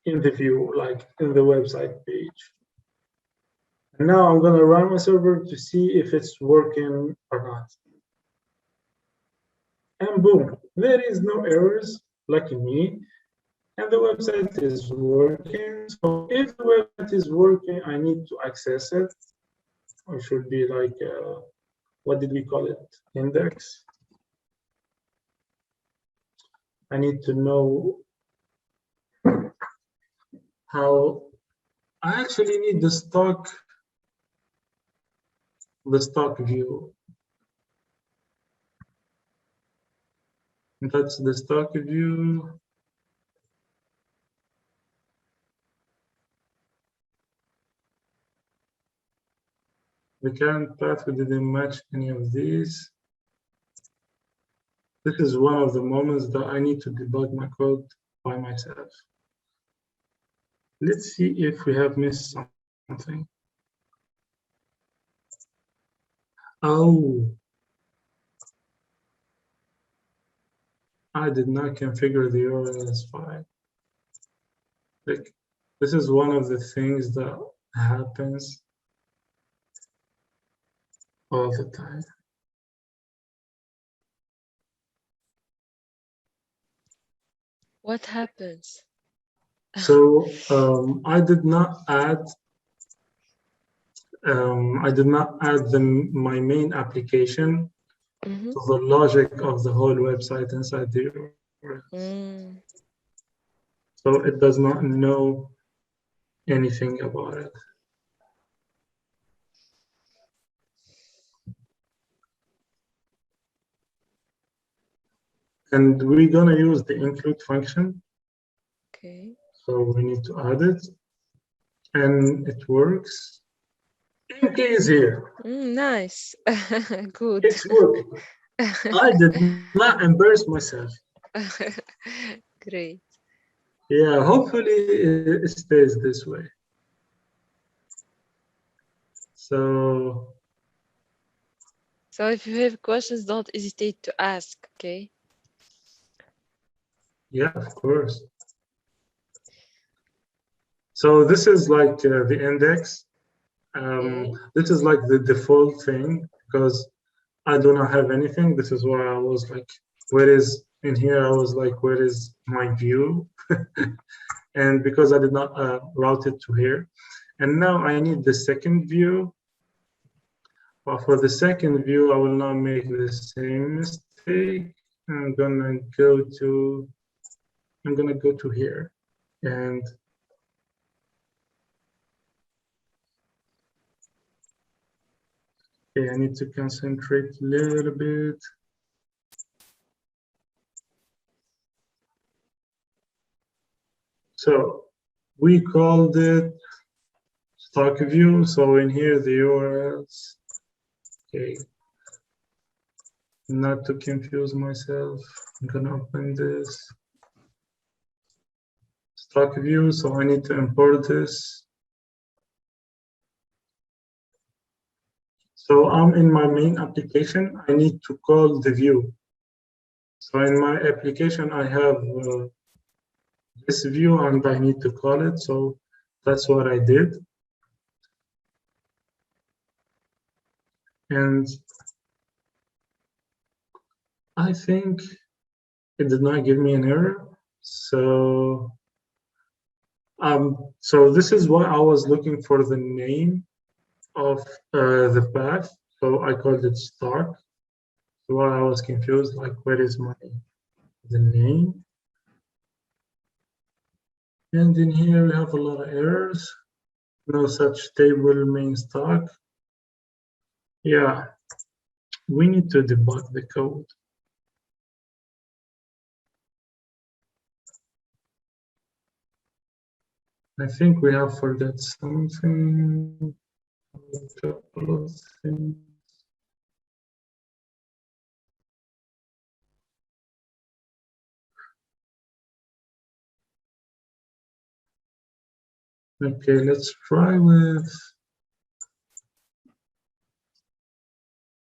in the view, like in the website page. And now I'm going to run my server to see if it's working or not. And boom, there is no errors, lucky me. And the website is working. So if the website is working, I need to access it. Or should be like, what did we call it? Index. I need to know how. I actually need the stock view. That's the stock view. The current path, we didn't match any of these. This is one of the moments that I need to debug my code by myself. Let's see if we have missed something. Oh, I did not configure the URLs file. Like, this is one of the things that happens all the time. What happens? So I did not add my main application to the logic of the whole website inside the URLs. So it does not know anything about it. And we're gonna use the include function. Okay. So we need to add it, and it works. MK is here. Nice. Good. It's working. I did not embarrass myself. Great. Yeah, hopefully it stays this way. So if you have questions, don't hesitate to ask, okay? Yeah, of course. So this is like the index. This is like the default thing because I do not have anything. This is why I was like, where is, in here I was like, where is my view? And because I did not route it to here. And now I need the second view. But for the second view, I will not make the same mistake. I'm gonna go to here. And okay, I need to concentrate a little bit. So we called it stock view. So in here, the URLs, okay. Not to confuse myself, I'm gonna open this stock view. So I need to import this. So I'm in my main application, I need to call the view. So in my application, I have this view and I need to call it. So that's what I did. And I think it did not give me an error. So this is why I was looking for the name of the path. So I called it stock. So why I was confused, like where is my the name. And in here we have a lot of errors. No such table main stock. Yeah, we need to debug the code. I think we have forgot something. A couple of things. Okay, let's try with,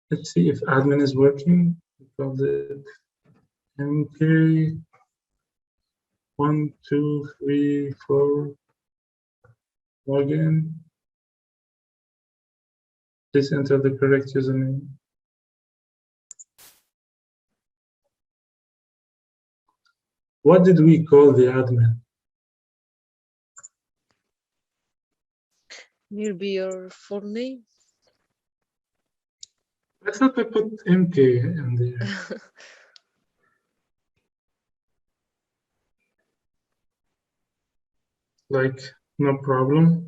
let's see if admin is working. We called it MK 1, 2, 3, 4. Login. Please enter the correct username. What did we call the admin? Will be your full name. I thought I put MK in there. Like, no problem.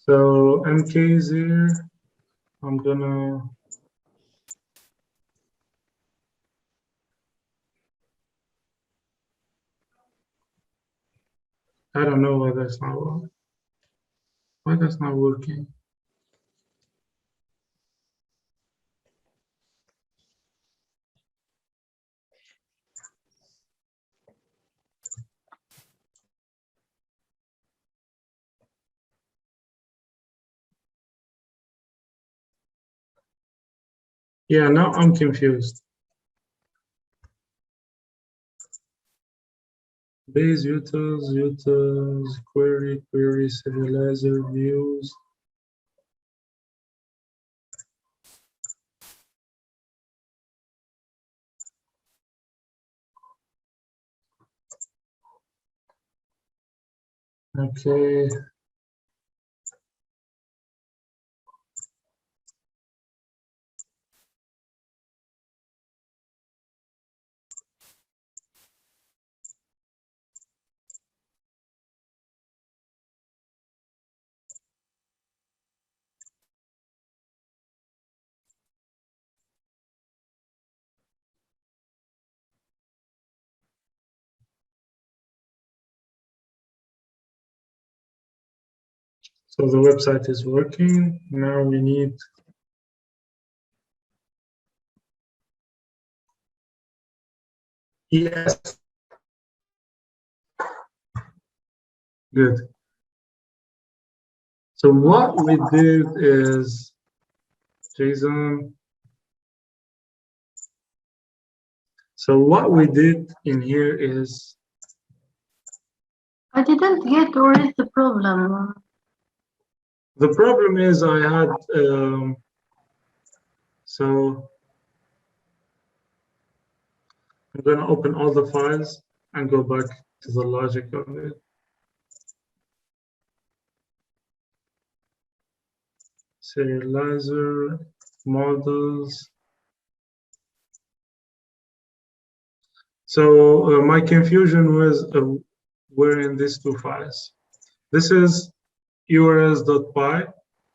So MK is here. I'm gonna I don't know why that's not working. Yeah, now I'm confused. Base utils, query, serializer, views. Okay. So the website is working. Now we need yes. Good. So what we did is JSON. So what we did in here is I didn't get what is the problem. the problem is I had so I'm going to open all the files and go back to the logic of it. Serializer, models. So my confusion was were in these two files. This is urls.py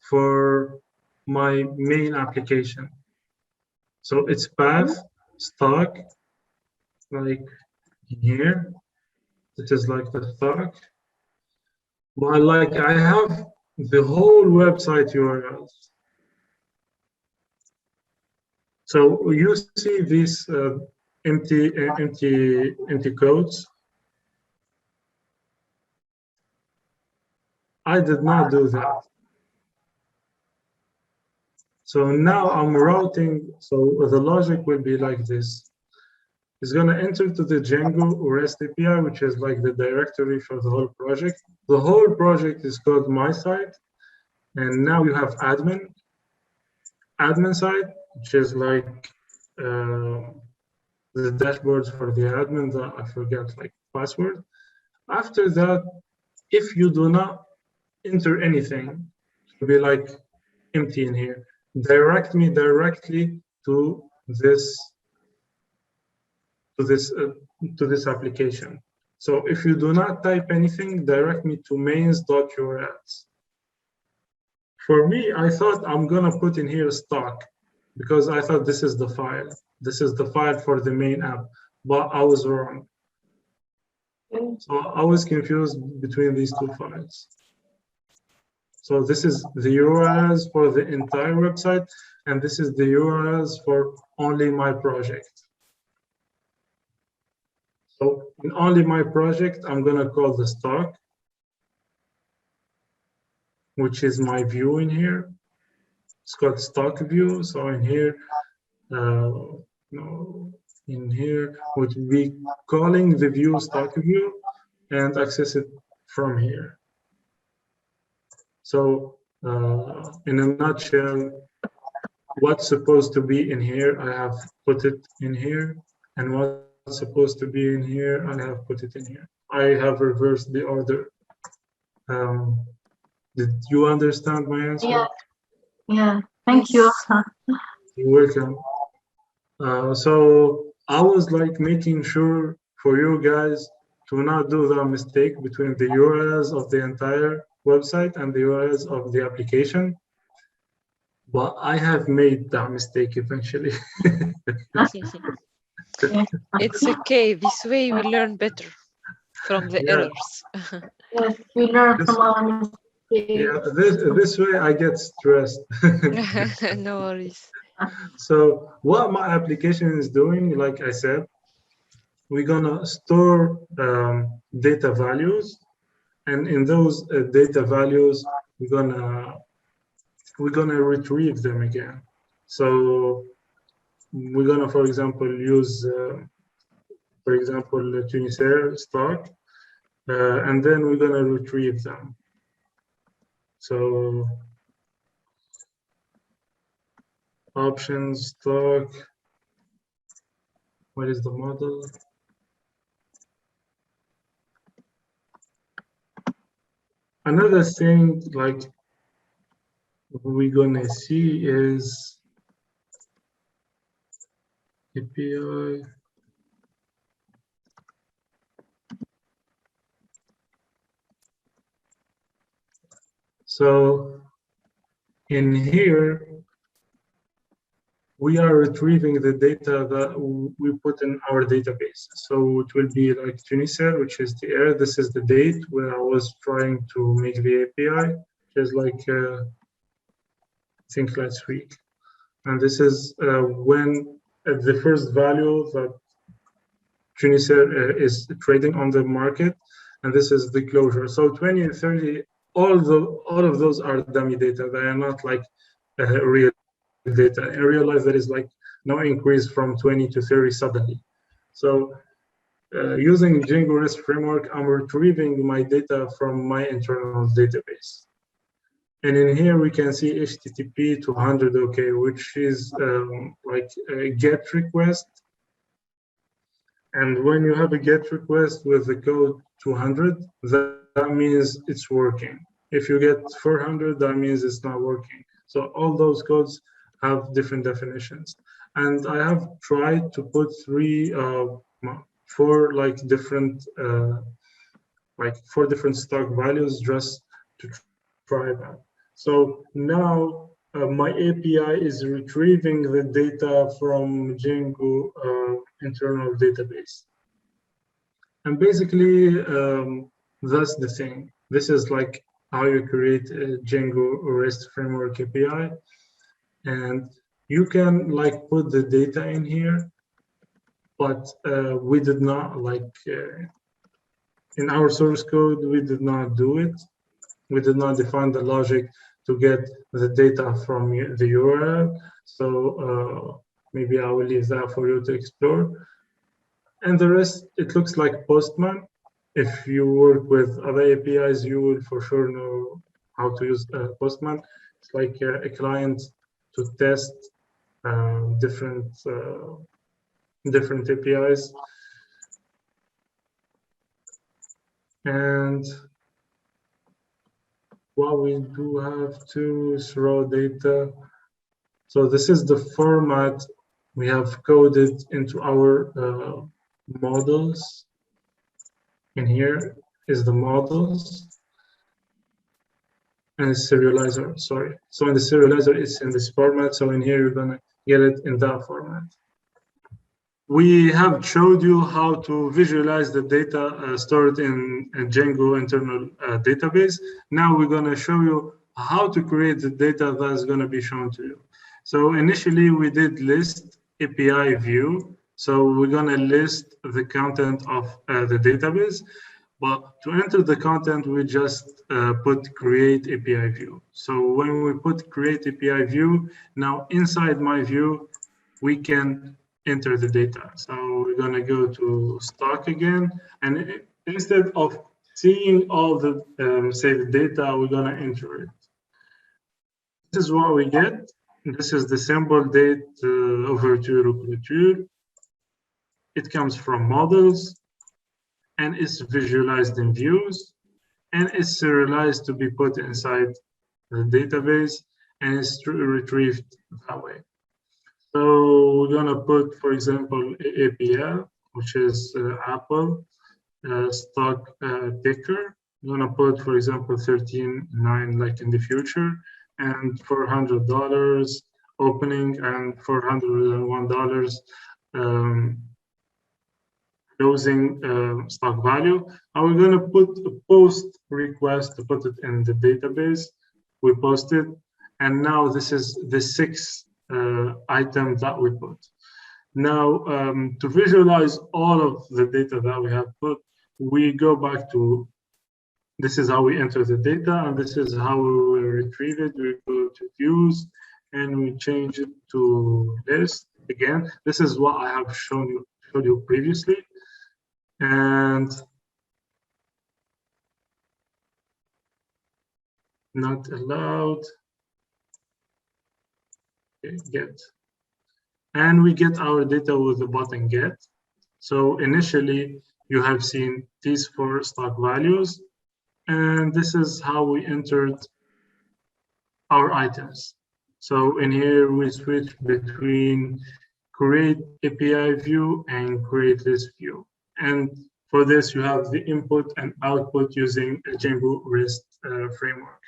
for my main application. So it's path, stock, like here. It is like the stock. But like I have the whole website URLs. So you see these empty codes. I did not do that. So now I'm routing, so the logic will be like this. It's going to enter to the Django REST API, which is like the directory for the whole project. The whole project is called my site. And now you have admin side, which is like the dashboards for the admin that I forget, like password. After that, if you do not enter anything, it will be like empty in here. Direct me directly to this application. So if you do not type anything, direct me to mains.urls. For me, I thought I'm gonna put in here stock because I thought this is the file. This is the file for the main app, but I was wrong. So I was confused between these two files. So this is the URLs for the entire website, and this is the URLs for only my project. So in only my project, I'm gonna call the stock, which is my view in here. It's called stock view. So in here, in here would be calling the view stock view and access it from here. So in a nutshell, what's supposed to be in here, I have put it in here, and what's supposed to be in here, I have put it in here. I have reversed the order. Did you understand my answer? Yeah, thank you. You're welcome. So I was like making sure for you guys to not do the mistake between the URLs of the entire website and the URLs of the application. But I have made that mistake eventually. It's okay. This way we learn better from the errors. Yes, we learn from our mistakes. Yeah, this way I get stressed. No worries. So what my application is doing, like I said, we're gonna store data values, and in those data values, we're gonna retrieve them again. So we're gonna, for example, use, for example, the Tunisian Stock, and then we're gonna retrieve them. So options stock. What is the model? Another thing like we're gonna see is API. So in here, we are retrieving the data that we put in our database. So it will be like Tunisian, which is the year. This is the date when I was trying to make the API, which is like, I think last week. And this is when the first value that Tunisian is trading on the market. And this is the closure. So 20 and 30, all of those are dummy data. They are not like real data. In real life, there is like no increase from 20 to 30 suddenly. So using Django REST framework, I'm retrieving my data from my internal database. And in here, we can see HTTP 200 OK, which is like a GET request. And when you have a GET request with the code 200, that means it's working. If you get 400, that means it's not working. So all those codes have different definitions. And I have tried to put four different stock values just to try that. So now my API is retrieving the data from Django internal database. And basically, that's the thing. This is like how you create a Django REST framework API. And you can like put the data in here, but we did not like, in our source code, we did not do it. We did not define the logic to get the data from the URL. So maybe I will leave that for you to explore. And the rest, it looks like Postman. If you work with other APIs, you will for sure know how to use Postman. It's like a client to test different APIs. And what we do have to throw data. So this is the format we have coded into our models. And here is the models and serializer, sorry. So in the serializer, it's in this format. So in here, you're gonna get it in that format. We have showed you how to visualize the data stored in a Django internal database. Now we're gonna show you how to create the data that's gonna be shown to you. So initially we did list API view. So we're gonna list the content of the database, but to enter the content, we just put create API view. So when we put create API view, now inside my view, we can enter the data. So we're gonna go to stock again, and instead of seeing all the saved data, we're gonna enter it. This is what we get. This is the symbol date ouverture ou clôture. It comes from models and is visualized in views and is serialized to be put inside the database and is retrieved that way. So we're gonna put, for example, APL, which is Apple stock ticker. We're gonna put, for example, 13.9 like in the future, and $400 opening and $401 closing stock value. And we're gonna put a post request to put it in the database. We post it, and now this is the 6th item that we put. Now, to visualize all of the data that we have put, we go back to, this is how we enter the data, and this is how we will retrieve it. We go to views, and we change it to list. Again, this is what I have showed you previously. And not allowed. Okay, get. And we get our data with the button get. So initially, you have seen these 4 stock values, and this is how we entered our items. So in here, we switch between create API view and create list view. And for this, you have the input and output using a Django REST framework.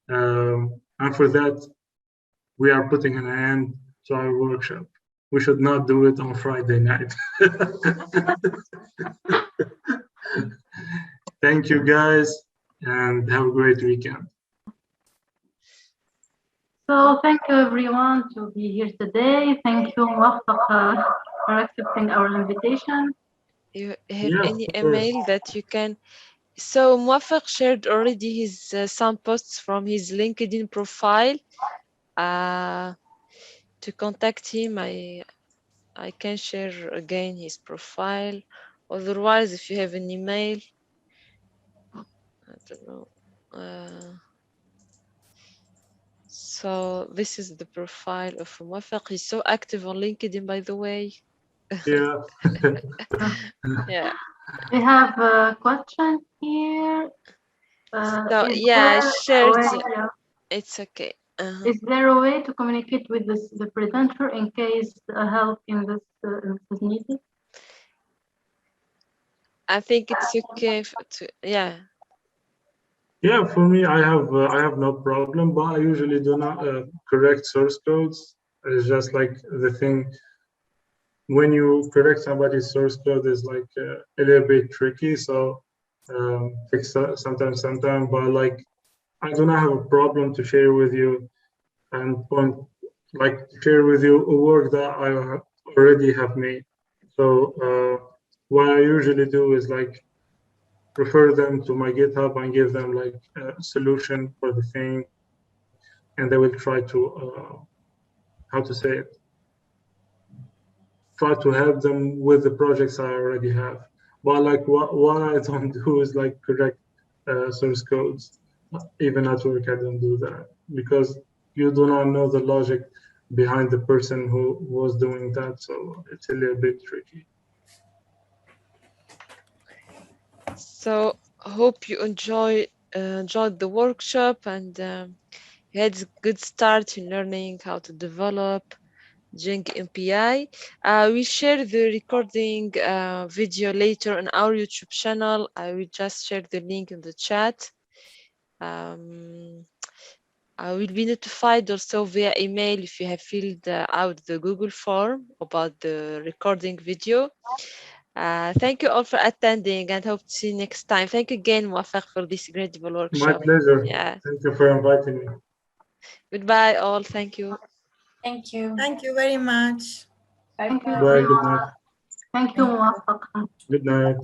And for that, we are putting an end to our workshop. We should not do it on Friday night. Thank you, guys, and have a great weekend. So thank you everyone to be here today. Thank you, Mouafek, for accepting our invitation. You have any email that you can? So Mouafek shared already his some posts from his LinkedIn profile. To contact him, I can share again his profile. Otherwise, if you have an email, I don't know. So this is the profile of Mouafek. He's so active on LinkedIn, by the way. Yeah. Yeah. We have a question here. So yeah, I shared. It's okay. Is there a way to communicate with the presenter in case help in this is needed? I think it's okay. Yeah. Yeah, for me, I have no problem, but I usually do not correct source codes. It's just like the thing, when you correct somebody's source code is like a little bit tricky. So fix sometimes, but like I do not have a problem to share with you and share with you a work that I already have made. So what I usually do is like refer them to my GitHub and give them like a solution for the thing, and they will try to how to say it, try to help them with the projects I already have. But like what I don't do is like correct source codes. Even at work, I don't do that because you do not know the logic behind the person who was doing that. So it's a little bit tricky. So hope you enjoyed the workshop and you had a good start in learning how to develop Django API. We share the recording video later on our YouTube channel. I will just share the link in the chat. I will be notified also via email if you have filled out the Google form about the recording video. Thank you all for attending and hope to see you next time. Thank you again, Mouafek, for this incredible workshop. My pleasure. Yeah. Thank you for inviting me. Goodbye, all. Thank you. Thank you. Thank you very much. Thank you. Bye. Good night. Thank you, Mouafek. Good night.